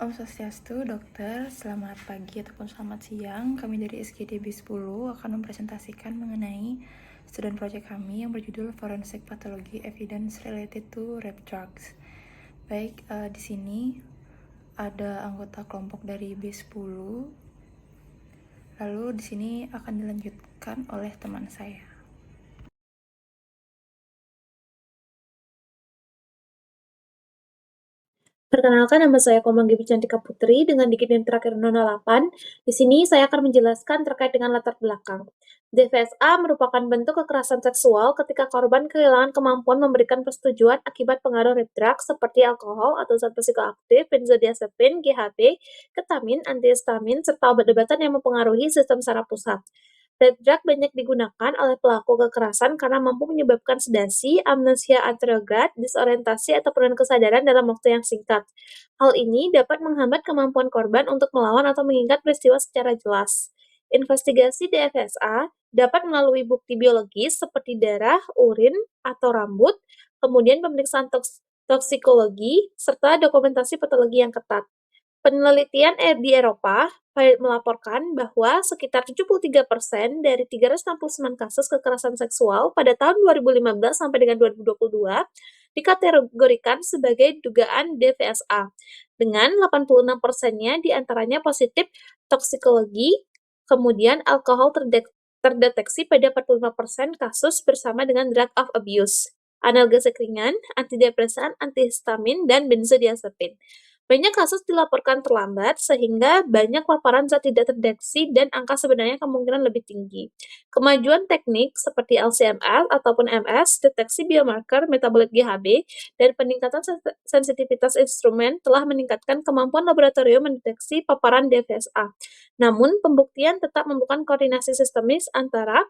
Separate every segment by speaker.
Speaker 1: Om Swastiastu, dokter. Selamat pagi ataupun selamat siang. Kami dari SGD B10 akan mempresentasikan mengenai student project kami yang berjudul Forensic Pathology Evidence Related to Rape Drugs. Baik, di sini ada anggota kelompok dari B10. Lalu di sini akan dilanjutkan oleh teman saya.
Speaker 2: Perkenalkan, nama saya Komang Gibi Cantika Putri dengan nickname terakhir 08. Di sini saya akan menjelaskan terkait dengan latar belakang. DVSA merupakan bentuk kekerasan seksual ketika korban kehilangan kemampuan memberikan persetujuan akibat pengaruh rape drug seperti alkohol atau zat psikoaktif, benzodiazepin, GHB, ketamin, antihistamin, serta obat-obatan yang mempengaruhi sistem saraf pusat. Rape drug banyak digunakan oleh pelaku kekerasan karena mampu menyebabkan sedasi, amnesia anterograd, disorientasi, atau penurunan kesadaran dalam waktu yang singkat. Hal ini dapat menghambat kemampuan korban untuk melawan atau mengingat peristiwa secara jelas. Investigasi DFSA dapat melalui bukti biologis seperti darah, urin, atau rambut, kemudian pemeriksaan toksikologi, serta dokumentasi patologi yang ketat. Penelitian di Eropa melaporkan bahwa sekitar 73% dari 369 kasus kekerasan seksual pada tahun 2015 sampai dengan 2022 dikategorikan sebagai dugaan DVSA, dengan 86%-nya diantaranya positif toksikologi, kemudian alkohol terdeteksi pada 45% kasus bersama dengan drug of abuse, analgesik ringan, antidepresan, antihistamin, dan benzodiazepin. Banyak kasus dilaporkan terlambat, sehingga banyak paparan zat tidak terdeteksi dan angka sebenarnya kemungkinan lebih tinggi. Kemajuan teknik seperti LC-MS ataupun MS, deteksi biomarker metabolit GHB, dan peningkatan sensitivitas instrumen telah meningkatkan kemampuan laboratorium mendeteksi paparan DVSA. Namun, pembuktian tetap memerlukan koordinasi sistemis antara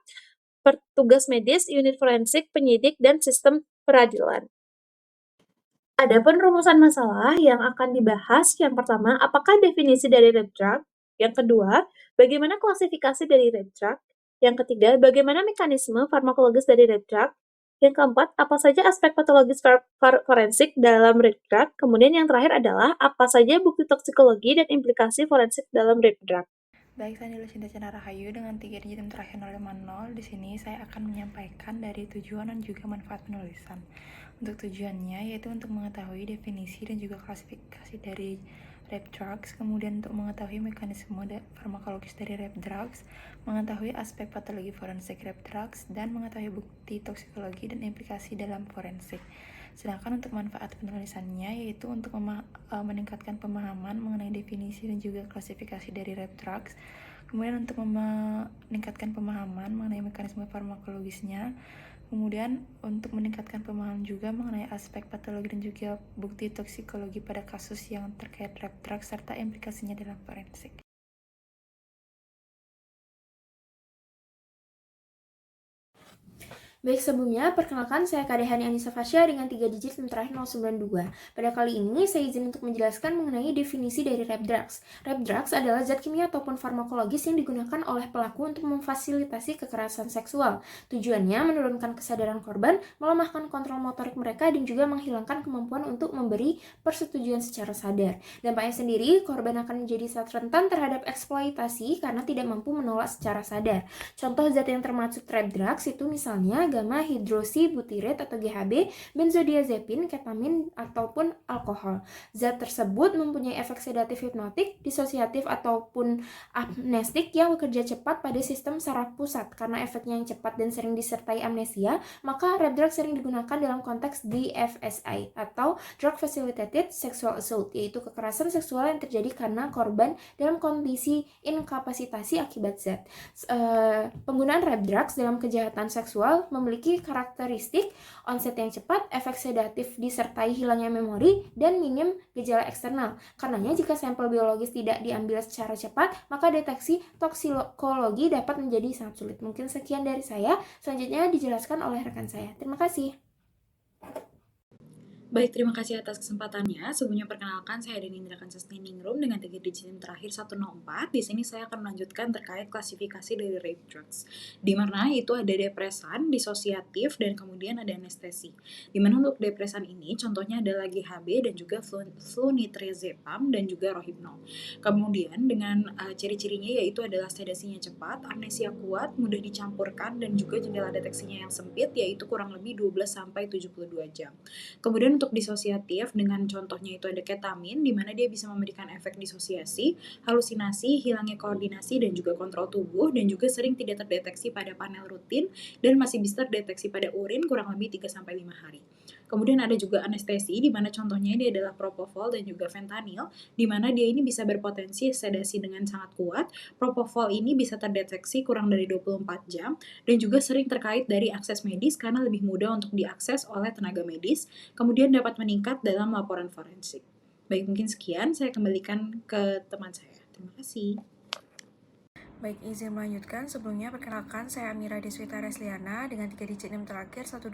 Speaker 2: petugas medis, unit forensik, penyidik, dan sistem peradilan. Adapun rumusan masalah yang akan dibahas, yang pertama, apakah definisi dari rape drug? Yang kedua, bagaimana klasifikasi dari rape drug? Yang ketiga, bagaimana mekanisme farmakologis dari rape drug? Yang keempat, apa saja aspek patologis forensik dalam rape drug? Kemudian yang terakhir adalah, apa saja bukti toksikologi dan implikasi forensik dalam rape drug?
Speaker 1: Baik, saya Lucinta Chandra Rahayu dengan 3 digit terakhir 050. Di sini saya akan menyampaikan dari tujuan dan juga manfaat penulisan. Untuk tujuannya yaitu untuk mengetahui definisi dan juga klasifikasi dari rape drugs, kemudian untuk mengetahui mekanisme farmakologis dari rape drugs, mengetahui aspek patologi forensik rape drugs, dan mengetahui bukti toksikologi dan implikasi dalam forensik. Sedangkan untuk manfaat penulisannya yaitu untuk meningkatkan pemahaman mengenai definisi dan juga klasifikasi dari rape drugs, kemudian untuk meningkatkan pemahaman mengenai mekanisme farmakologisnya, kemudian untuk meningkatkan pemahaman juga mengenai aspek patologi dan juga bukti toksikologi pada kasus yang terkait rape drugs serta implikasinya dalam forensik.
Speaker 3: Baik, sebelumnya, perkenalkan saya Kadehani Anissa Fasya dengan 3 digit dan terakhir 092. Pada kali ini, saya izin untuk menjelaskan mengenai definisi dari rape drugs. Rape drugs adalah zat kimia ataupun farmakologis yang digunakan oleh pelaku untuk memfasilitasi kekerasan seksual. Tujuannya menurunkan kesadaran korban, melemahkan kontrol motorik mereka, dan juga menghilangkan kemampuan untuk memberi persetujuan secara sadar. Dampaknya sendiri, korban akan menjadi zat rentan terhadap eksploitasi karena tidak mampu menolak secara sadar. Contoh zat yang termasuk rape drugs itu misalnya gamma hidroksibutyrate atau GHB, benzodiazepin, ketamin, ataupun alkohol. Zat tersebut mempunyai efek sedatif hipnotik, disosiatif, ataupun amnestik yang bekerja cepat pada sistem saraf pusat. Karena efeknya yang cepat dan sering disertai amnesia, maka rape drug sering digunakan dalam konteks DFSI atau Drug Facilitated Sexual Assault, yaitu kekerasan seksual yang terjadi karena korban dalam kondisi inkapasitasi akibat zat. Penggunaan rape drugs dalam kejahatan seksual memiliki karakteristik onset yang cepat, efek sedatif disertai hilangnya memori, dan minim gejala eksternal. Karenanya jika sampel biologis tidak diambil secara cepat, maka deteksi toksikologi dapat menjadi sangat sulit. Mungkin sekian dari saya, selanjutnya dijelaskan oleh rekan saya. Terima kasih.
Speaker 4: Baik, terima kasih atas kesempatannya. Sebelumnya perkenalkan, saya Denindra Kansasniningrum dengan 3 digit SIM terakhir 104. Di sini saya akan melanjutkan terkait klasifikasi dari rape drugs. Di mana itu ada depresan, disosiatif, dan kemudian ada anestesi. Di mana untuk depresan ini contohnya adalah GHB dan juga flunitrazepam dan juga rohypnol. Kemudian dengan ciri-cirinya yaitu adalah sedasinya cepat, amnesia kuat, mudah dicampurkan, dan juga jendela deteksinya yang sempit yaitu kurang lebih 12 sampai 72 jam. Kemudian untuk disosiatif dengan contohnya itu ada ketamin di mana dia bisa memberikan efek disosiasi, halusinasi, hilangnya koordinasi dan juga kontrol tubuh dan juga sering tidak terdeteksi pada panel rutin dan masih bisa terdeteksi pada urin kurang lebih 3 sampai 5 hari. Kemudian ada juga anestesi di mana contohnya ini adalah propofol dan juga fentanyl di mana dia ini bisa berpotensi sedasi dengan sangat kuat. Propofol ini bisa terdeteksi kurang dari 24 jam dan juga sering terkait dari akses medis karena lebih mudah untuk diakses oleh tenaga medis, kemudian dapat meningkat dalam laporan forensik. Baik, mungkin sekian, saya kembalikan ke teman saya. Terima kasih.
Speaker 1: Baik, izin melanjutkan. Sebelumnya perkenalkan saya Amira Deswita Resliana dengan 3 digit NIM terakhir 120.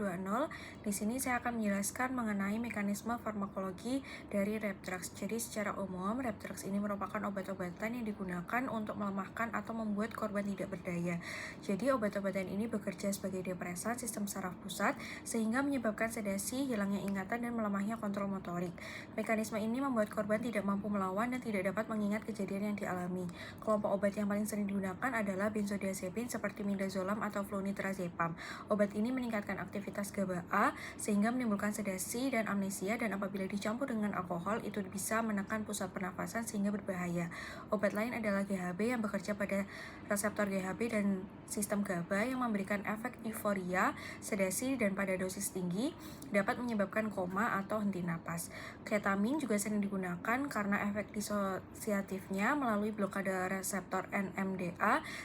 Speaker 1: Di sini saya akan menjelaskan mengenai mekanisme farmakologi dari rape drugs. Jadi secara umum, rape drugs ini merupakan obat-obatan yang digunakan untuk melemahkan atau membuat korban tidak berdaya. Jadi obat-obatan ini bekerja sebagai depresan sistem saraf pusat sehingga menyebabkan sedasi, hilangnya ingatan, dan melemahnya kontrol motorik. Mekanisme ini membuat korban tidak mampu melawan dan tidak dapat mengingat kejadian yang dialami. Kelompok obat yang paling sering digunakan adalah benzodiazepin seperti midazolam atau flunitrazepam. Obat ini meningkatkan aktivitas GABA A sehingga menimbulkan sedasi dan amnesia, dan apabila dicampur dengan alkohol itu bisa menekan pusat pernafasan sehingga berbahaya. Obat lain adalah GHB yang bekerja pada reseptor GHB dan sistem GABA yang memberikan efek euforia, sedasi, dan pada dosis tinggi dapat menyebabkan koma atau henti napas. Ketamin juga sering digunakan karena efek disosiatifnya melalui blokade reseptor NMDA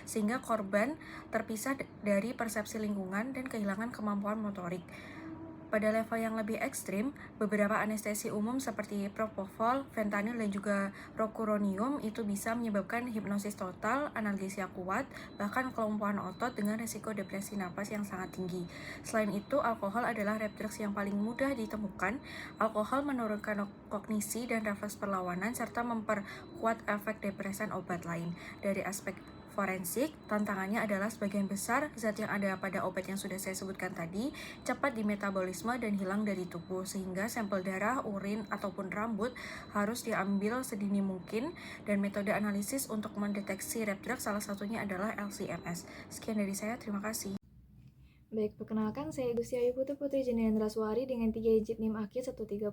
Speaker 1: sehingga korban terpisah dari persepsi lingkungan dan kehilangan kemampuan motorik. Pada level yang lebih ekstrim, beberapa anestesi umum seperti propofol, fentanyl, dan juga rocuronium itu bisa menyebabkan hipnosis total, analgesia kuat, bahkan kelumpuhan otot dengan risiko depresi napas yang sangat tinggi. Selain itu, alkohol adalah rape drugs yang paling mudah ditemukan. Alkohol menurunkan kognisi dan refleks perlawanan serta memperkuat efek depresan obat lain. Dari aspek forensik, tantangannya adalah sebagian besar zat yang ada pada obat yang sudah saya sebutkan tadi cepat dimetabolisme dan hilang dari tubuh, sehingga sampel darah, urin, ataupun rambut harus diambil sedini mungkin, dan metode analisis untuk mendeteksi rape drug salah satunya adalah LC-MS. Sekian dari saya, terima kasih.
Speaker 5: Baik, perkenalkan saya Gusti Ayu Putri Jenendra Suari dengan 3 digit NIM akhir 130.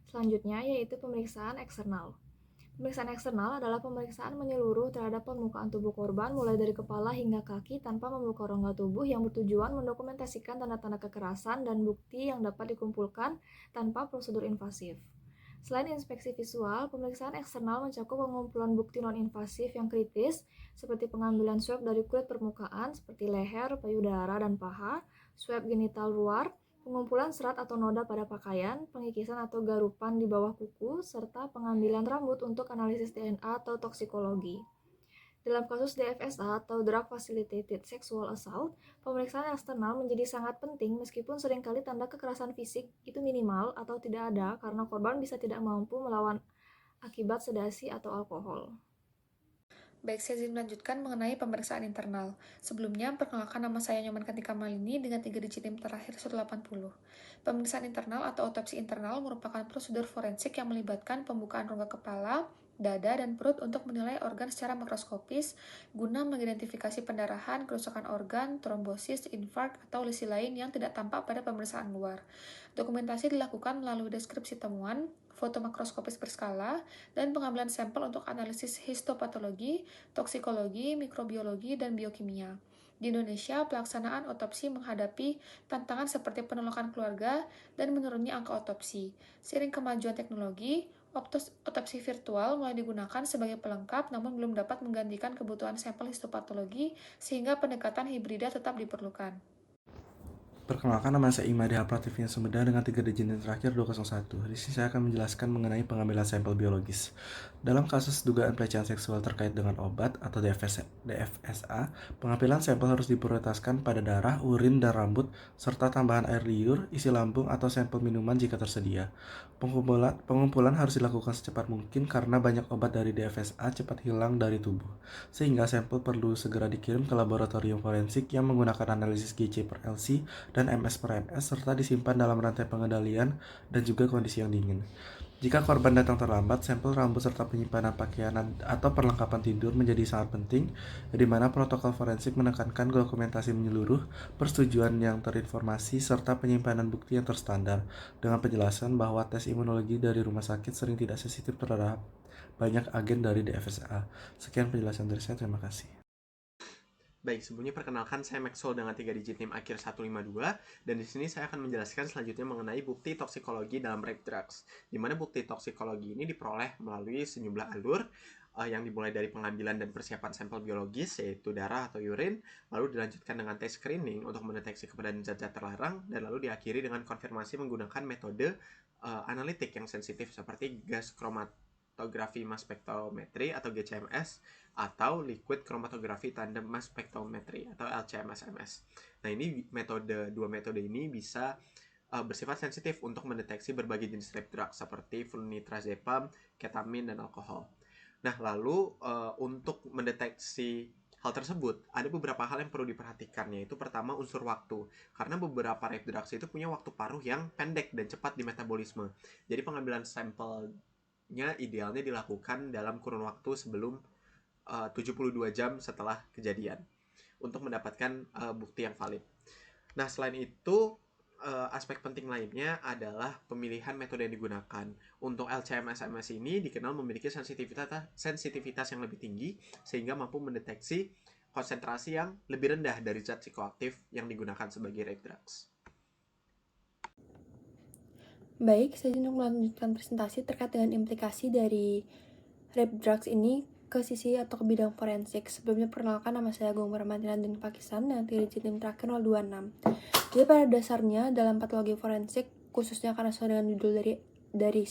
Speaker 5: Selanjutnya yaitu pemeriksaan eksternal. Pemeriksaan eksternal adalah pemeriksaan menyeluruh terhadap permukaan tubuh korban mulai dari kepala hingga kaki tanpa membuka rongga tubuh yang bertujuan mendokumentasikan tanda-tanda kekerasan dan bukti yang dapat dikumpulkan tanpa prosedur invasif. Selain inspeksi visual, pemeriksaan eksternal mencakup pengumpulan bukti non-invasif yang kritis seperti pengambilan swab dari kulit permukaan seperti leher, payudara, dan paha, swab genital luar, pengumpulan serat atau noda pada pakaian, pengikisan atau garupan di bawah kuku, serta pengambilan rambut untuk analisis DNA atau toksikologi. Dalam kasus DFSA atau Drug Facilitated Sexual Assault, pemeriksaan eksternal menjadi sangat penting meskipun seringkali tanda kekerasan fisik itu minimal atau tidak ada karena korban bisa tidak mampu melawan akibat sedasi atau alkohol.
Speaker 1: Baik, saya izin melanjutkan mengenai pemeriksaan internal. Sebelumnya, perkenalkan nama saya Nyoman Kantika Malini dengan 3 digit NIM terakhir 180. Pemeriksaan internal atau otopsi internal merupakan prosedur forensik yang melibatkan pembukaan rongga kepala, dada, dan perut untuk menilai organ secara makroskopis guna mengidentifikasi pendarahan, kerusakan organ, trombosis, infark, atau lesi lain yang tidak tampak pada pemeriksaan luar. Dokumentasi dilakukan melalui deskripsi temuan, foto makroskopis berskala, dan pengambilan sampel untuk analisis histopatologi, toksikologi, mikrobiologi, dan biokimia. Di Indonesia, pelaksanaan otopsi menghadapi tantangan seperti penolakan keluarga dan menurunnya angka otopsi. Seiring kemajuan teknologi, otopsi virtual mulai digunakan sebagai pelengkap namun belum dapat menggantikan kebutuhan sampel histopatologi sehingga pendekatan hibrida tetap diperlukan.
Speaker 6: Perkenalkan, nama saya Imadi Prativya Sumedang dengan 3 digit yang terakhir 201. Di sini saya akan menjelaskan mengenai pengambilan sampel biologis. Dalam kasus dugaan pelecehan seksual terkait dengan obat atau DFSA, pengambilan sampel harus diprioritaskan pada darah, urin, dan rambut, serta tambahan air liur, isi lambung, atau sampel minuman jika tersedia. Pengumpulan harus dilakukan secepat mungkin karena banyak obat dari DFSA cepat hilang dari tubuh, sehingga sampel perlu segera dikirim ke laboratorium forensik yang menggunakan analisis GC/LC dan MS/MS serta disimpan dalam rantai pengendalian dan juga kondisi yang dingin. Jika korban datang terlambat, sampel rambut serta penyimpanan pakaian atau perlengkapan tidur menjadi sangat penting, di mana protokol forensik menekankan dokumentasi menyeluruh, persetujuan yang terinformasi, serta penyimpanan bukti yang terstandar, dengan penjelasan bahwa tes imunologi dari rumah sakit sering tidak sensitif terhadap banyak agen dari DFSA. Sekian penjelasan dari saya, terima kasih.
Speaker 7: Baik, sebelumnya perkenalkan saya Maxwell dengan 3 digit NIM akhir 152, dan di sini saya akan menjelaskan selanjutnya mengenai bukti toksikologi dalam rape drugs, di mana bukti toksikologi ini diperoleh melalui sejumlah alur yang dimulai dari pengambilan dan persiapan sampel biologis, yaitu darah atau urin, lalu dilanjutkan dengan tes screening untuk mendeteksi keberadaan zat-zat terlarang, dan lalu diakhiri dengan konfirmasi menggunakan metode analitik yang sensitif seperti gas kromatografi mass spectrometry atau GCMS, atau liquid chromatography tandem mass spectrometry atau LC-MS. Nah, ini dua metode ini bisa bersifat sensitif untuk mendeteksi berbagai jenis rape drug seperti flunitrazepam, ketamin, dan alkohol. Nah, lalu untuk mendeteksi hal tersebut, ada beberapa hal yang perlu diperhatikan, yaitu pertama unsur waktu. Karena beberapa rape drugs itu punya waktu paruh yang pendek dan cepat di metabolisme. Jadi pengambilan sampelnya idealnya dilakukan dalam kurun waktu sebelum 72 jam setelah kejadian untuk mendapatkan bukti yang valid. Nah, selain itu, aspek penting lainnya adalah pemilihan metode yang digunakan. Untuk LC-MS ini dikenal memiliki sensitivitas yang lebih tinggi sehingga mampu mendeteksi konsentrasi yang lebih rendah dari zat psikoaktif yang digunakan sebagai rape drugs.
Speaker 3: Baik, saya ingin melanjutkan presentasi terkait dengan implikasi dari rape drugs ini ke sisi atau ke bidang forensik. Sebelumnya perkenalkan, nama saya Agung Baramadina dan Pakistan dengan digit NIM terakhir 026. Jadi pada dasarnya dalam patologi forensik, khususnya karena sesuai dengan judul dari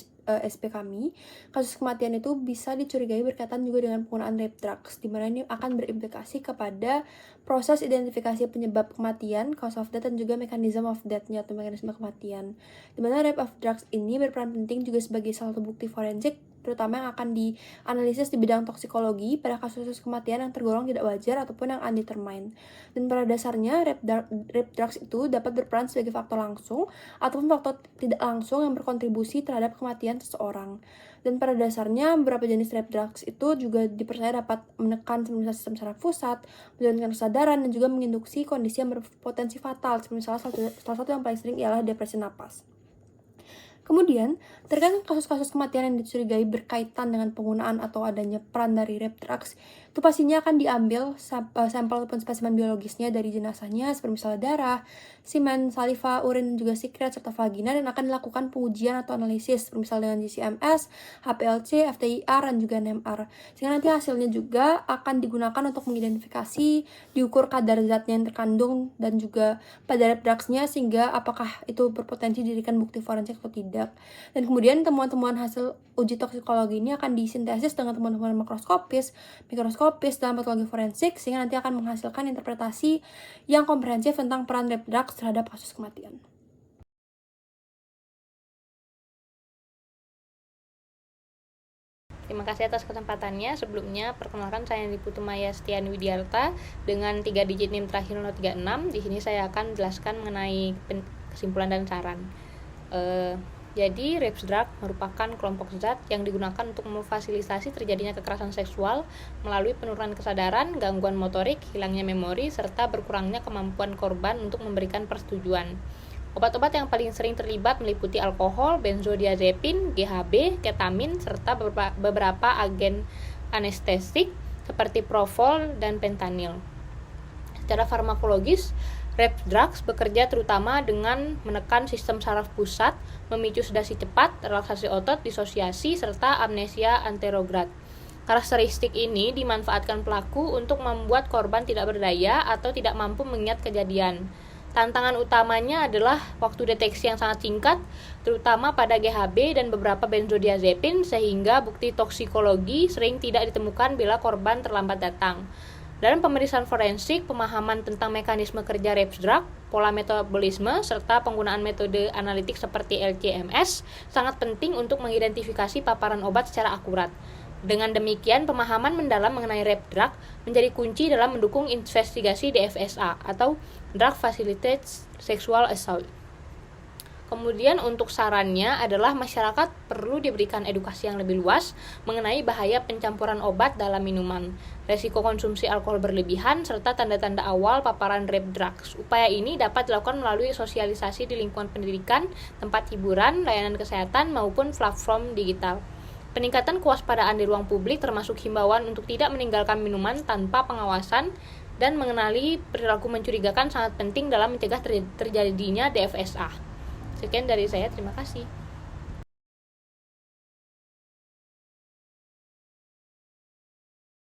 Speaker 3: SP kami, kasus kematian itu bisa dicurigai berkaitan juga dengan penggunaan rape drugs, di mana ini akan berimplikasi kepada proses identifikasi penyebab kematian, cause of death, dan juga mechanism of death-nya atau mekanisme kematian. Di mana rape of drugs ini berperan penting juga sebagai salah satu bukti forensik, terutama yang akan dianalisis di bidang toksikologi pada kasus-kasus kematian yang tergolong tidak wajar ataupun yang undetermined. Dan pada dasarnya rape drugs itu dapat berperan sebagai faktor langsung ataupun faktor tidak langsung yang berkontribusi terhadap kematian seseorang. Dan pada dasarnya beberapa jenis rape drugs itu juga dipercaya dapat menekan sistem saraf pusat, menurunkan kesadaran, dan juga menginduksi kondisi yang berpotensi fatal. Misalnya salah satu yang paling sering ialah depresi napas. Kemudian, terkait kasus-kasus kematian yang dicurigai berkaitan dengan penggunaan atau adanya peran dari rape drugs, itu pastinya akan diambil sampel ataupun spesimen biologisnya dari jenazahnya, seperti misalnya darah, semen, saliva, urin, dan juga sekret, serta vagina, dan akan dilakukan pengujian atau analisis, seperti misalnya dengan GCMS, HPLC, FTIR, dan juga NMR. Sehingga nanti hasilnya juga akan digunakan untuk mengidentifikasi, diukur kadar zatnya yang terkandung, dan juga pada rape drugsnya, sehingga apakah itu berpotensi dijadikan bukti forensik atau tidak. Dan kemudian temuan-temuan hasil uji toksikologi ini akan disintesis dengan temuan-temuan mikroskopis dalam patologi forensik, sehingga nanti akan menghasilkan interpretasi yang komprehensif tentang peran rape drugs terhadap kasus kematian.
Speaker 8: Terima kasih atas kesempatannya. Sebelumnya, perkenalkan saya Putu Maya Setiani Widiarta dengan 3 digit NIM terakhir 036. Di sini saya akan menjelaskan mengenai kesimpulan dan saran. Jadi, rape drug merupakan kelompok zat yang digunakan untuk memfasilitasi terjadinya kekerasan seksual melalui penurunan kesadaran, gangguan motorik, hilangnya memori, serta berkurangnya kemampuan korban untuk memberikan persetujuan. Obat-obat yang paling sering terlibat meliputi alkohol, benzodiazepin, GHB, ketamin, serta beberapa agen anestesik seperti propofol dan fentanyl. Secara farmakologis, rape drugs bekerja terutama dengan menekan sistem saraf pusat, memicu sedasi cepat, relaksasi otot, disosiasi, serta amnesia anterograd. Karakteristik ini dimanfaatkan pelaku untuk membuat korban tidak berdaya atau tidak mampu mengingat kejadian. Tantangan utamanya adalah waktu deteksi yang sangat singkat, terutama pada GHB dan beberapa benzodiazepin, sehingga bukti toksikologi sering tidak ditemukan bila korban terlambat datang. Dalam pemeriksaan forensik, pemahaman tentang mekanisme kerja RAPS drug, pola metabolisme, serta penggunaan metode analitik seperti LC-MS sangat penting untuk mengidentifikasi paparan obat secara akurat. Dengan demikian, pemahaman mendalam mengenai RAPS drug menjadi kunci dalam mendukung investigasi DFSA atau Drug Facilitated Sexual Assault. Kemudian untuk sarannya adalah masyarakat perlu diberikan edukasi yang lebih luas mengenai bahaya pencampuran obat dalam minuman, resiko konsumsi alkohol berlebihan, serta tanda-tanda awal paparan RAPS drugs. Upaya ini dapat dilakukan melalui sosialisasi di lingkungan pendidikan, tempat hiburan, layanan kesehatan, maupun platform digital. Peningkatan kewaspadaan di ruang publik termasuk himbauan untuk tidak meninggalkan minuman tanpa pengawasan dan mengenali perilaku mencurigakan sangat penting dalam mencegah terjadinya DFSA. Sekian dari saya, terima kasih.